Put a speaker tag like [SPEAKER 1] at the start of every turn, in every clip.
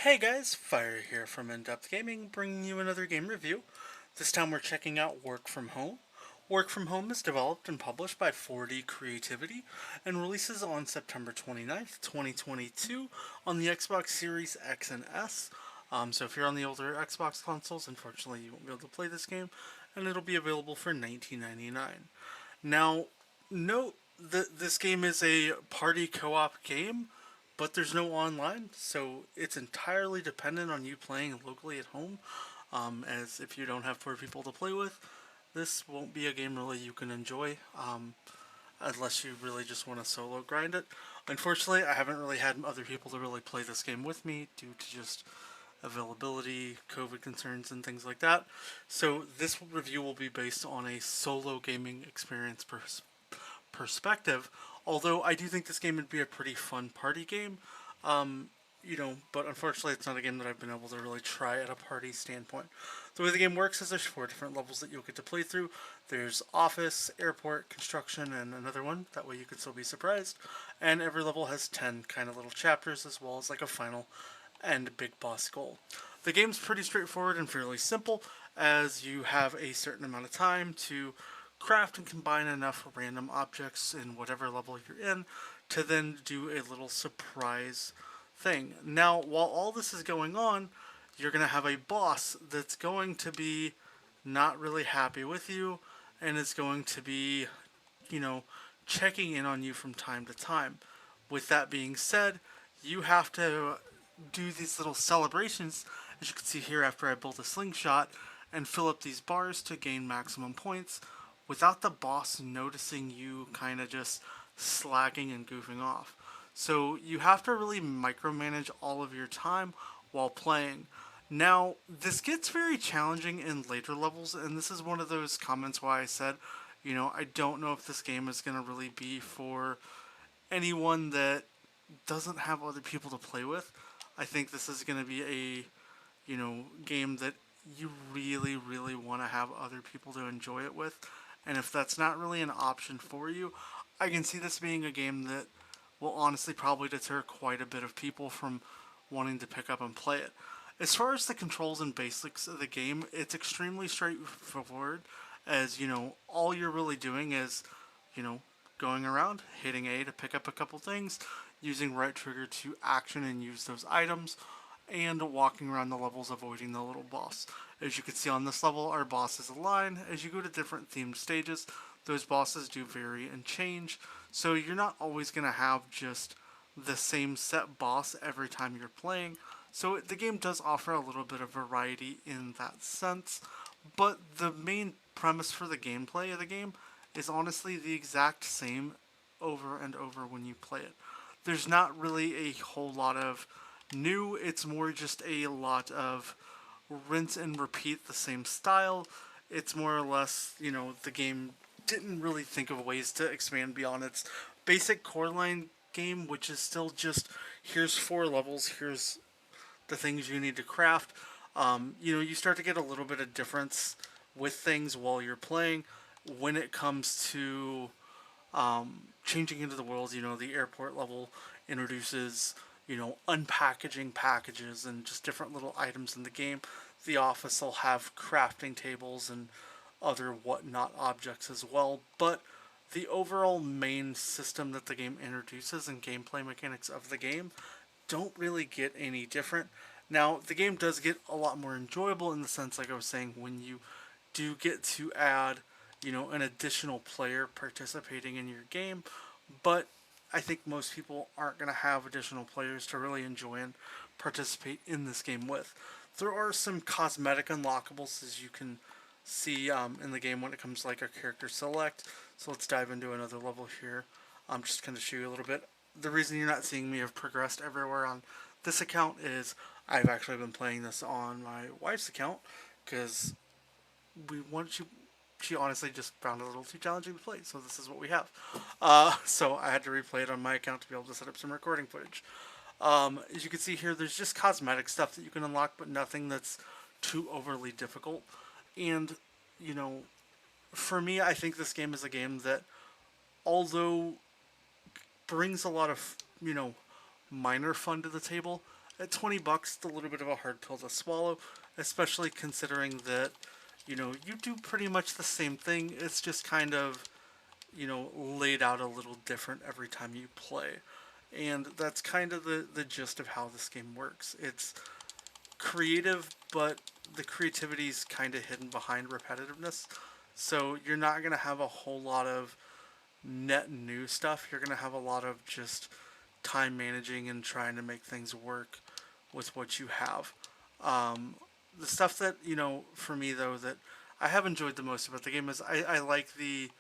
[SPEAKER 1] Hey guys, Fire here from InDepth Gaming, bringing you another game review. This time we're checking out Work From Home. Work From Home is developed and published by 4D Creativity and releases on September 29th, 2022 on the Xbox Series X and S. So if you're on the older Xbox consoles, unfortunately you won't be able to play this game, and it'll be available for $19.99. Now, note that this game is a party co-op game, but there's no online, so it's entirely dependent on you playing locally at home. As if you don't have four people to play with, this won't be a game really you can enjoy, unless you really just want to solo grind it. Unfortunately, I haven't really had other people to really play this game with me due to just availability, COVID concerns, and things like that. So this review will be based on a solo gaming experience perspective. Although I do think this game would be a pretty fun party game, but unfortunately it's not a game that I've been able to really try at a party standpoint. The way the game works is there's four different levels that you'll get to play through. There's office, airport, construction, and another one. That way you can still be surprised. And every level has 10 kind of little chapters as well as like a final and big boss goal. The game's pretty straightforward and fairly simple, as you have a certain amount of time to craft and combine enough random objects in whatever level you're in to then do a little surprise thing. Now, while all this is going on, you're going to have a boss that's going to be not really happy with you and is going to be, you know, checking in on you from time to time. With that being said, you have to do these little celebrations, as you can see here after I built a slingshot, and fill up these bars to gain maximum points without the boss noticing you kind of just slacking and goofing off. So you have to really micromanage all of your time while playing. Now, this gets very challenging in later levels, and this is one of those comments why I said, I don't know if this game is going to really be for anyone that doesn't have other people to play with. I think this is going to be game that you really, really want to have other people to enjoy it with. And if that's not really an option for you, I can see this being a game that will honestly probably deter quite a bit of people from wanting to pick up and play it. As far as the controls and basics of the game, it's extremely straightforward, as, all you're really doing is, going around, hitting A to pick up a couple things, using right trigger to action and use those items, and walking around the levels avoiding the little boss. As you can see on this level, our bosses align. As you go to different themed stages, those bosses do vary and change, so you're not always going to have just the same set boss every time you're playing. So the game does offer a little bit of variety in that sense, but the main premise for the gameplay of the game is honestly the exact same over and over when you play it. There's not really a whole lot of new, it's more just a lot of rinse and repeat the same style. It's more or less, the game didn't really think of ways to expand beyond its basic core line game, which is still just here's four levels, here's the things you need to craft. You start to get a little bit of difference with things while you're playing when it comes to changing into the world. The airport level introduces, unpackaging packages and just different little items in the game. The office will have crafting tables and other whatnot objects as well, but the overall main system that the game introduces and gameplay mechanics of the game don't really get any different. Now, the game does get a lot more enjoyable in the sense, like I was saying, when you do get to add, an additional player participating in your game, but I think most people aren't going to have additional players to really enjoy and participate in this game with. There are some cosmetic unlockables, as you can see in the game when it comes to like a character select. So let's dive into another level here. I'm just going to show you a little bit. The reason you're not seeing me have progressed everywhere on this account is I've actually been playing this on my wife's account because she honestly just found it a little too challenging to play, so this is what we have. So I had to replay it on my account to be able to set up some recording footage. As you can see here, there's just cosmetic stuff that you can unlock, but nothing that's too overly difficult. And, for me, I think this game is a game that, although brings a lot of, minor fun to the table, At 20 bucks, it's a little bit of a hard pill to swallow, especially considering that, you do pretty much the same thing. It's just kind of, laid out a little different every time you play. And that's kind of the gist of how this game works. It's creative, but the creativity is kind of hidden behind repetitiveness. So you're not going to have a whole lot of net new stuff. You're going to have a lot of just time managing and trying to make things work with what you have. The stuff that, for me though, that I have enjoyed the most about the game is I like the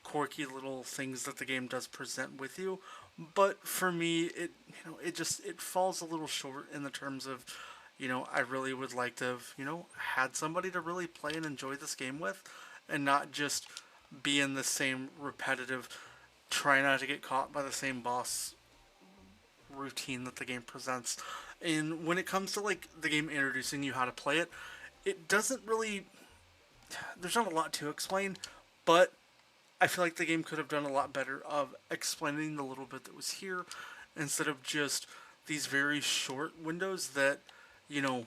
[SPEAKER 1] quirky little things that the game does present with you. But for me, it falls a little short in the terms of, I really would like to have, had somebody to really play and enjoy this game with, and not just be in the same repetitive, try not to get caught by the same boss routine that the game presents. And when it comes to like the game introducing you how to play it, it doesn't really. There's not a lot to explain, but I feel like the game could have done a lot better of explaining the little bit that was here instead of just these very short windows that, you know,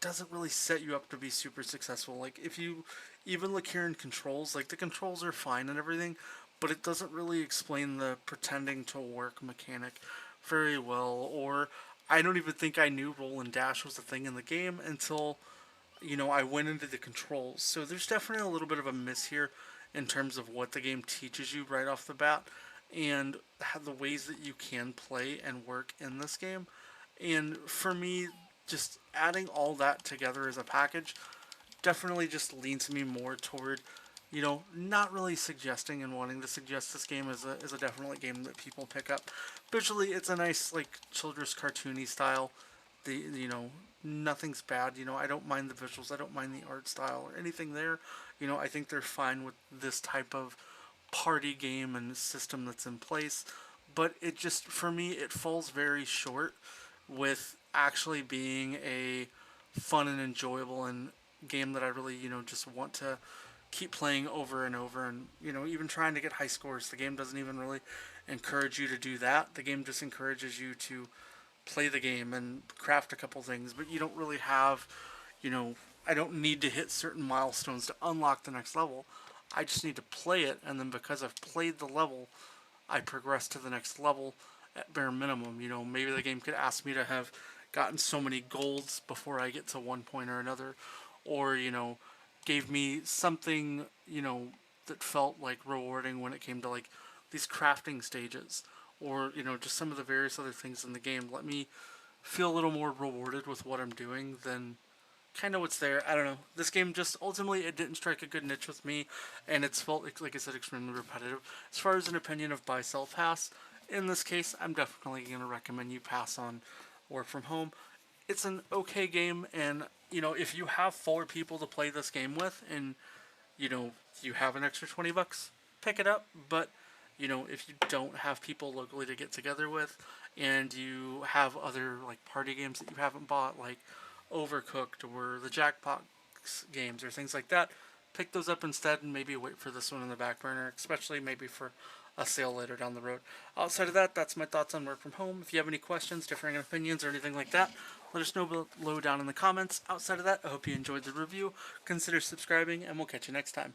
[SPEAKER 1] doesn't really set you up to be super successful. Like, if you even look here in controls, like, the controls are fine and everything, but it doesn't really explain the pretending to work mechanic very well. Or, I don't even think I knew roll and dash was a thing in the game until, I went into the controls. So there's definitely a little bit of a miss here in terms of what the game teaches you right off the bat and the ways that you can play and work in this game. And for me, just adding all that together as a package definitely just leans me more toward, not really suggesting and wanting to suggest this game as a definitely game that people pick up. Visually, it's a nice, like, children's cartoony style. Nothing's bad. I don't mind the visuals. I don't mind the art style or anything there. I think they're fine with this type of party game and system that's in place. But it just, for me, it falls very short with actually being a fun and enjoyable and game that I really, just want to keep playing over and over, and even trying to get high scores. The game doesn't even really encourage you to do that. The game just encourages you to play the game and craft a couple things, but you don't really have, I don't need to hit certain milestones to unlock the next level. I just need to play it, and then because I've played the level, I progress to the next level at bare minimum. Maybe the game could ask me to have gotten so many golds before I get to one point or another, or, gave me something, that felt like rewarding when it came to like these crafting stages, or, just some of the various other things in the game. Let me feel a little more rewarded with what I'm doing than kind of what's there. I don't know. This game just ultimately it didn't strike a good niche with me, and it's felt like I said extremely repetitive. As far as an opinion of buy sell pass, in this case, I'm definitely gonna recommend you pass on Work From Home. It's an okay game, and if you have 4 people to play this game with, and you have an extra $20, pick it up. But if you don't have people locally to get together with, and you have other like party games that you haven't bought, like Overcooked or the Jackbox games or things like that, pick those up instead and maybe wait for this one in the back burner, especially maybe for a sale later down the road. Outside of that, that's my thoughts on Work From Home. If you have any questions, differing opinions, or anything like that, let us know below down in the comments. Outside of that, I hope you enjoyed the review. Consider subscribing, and we'll catch you next time.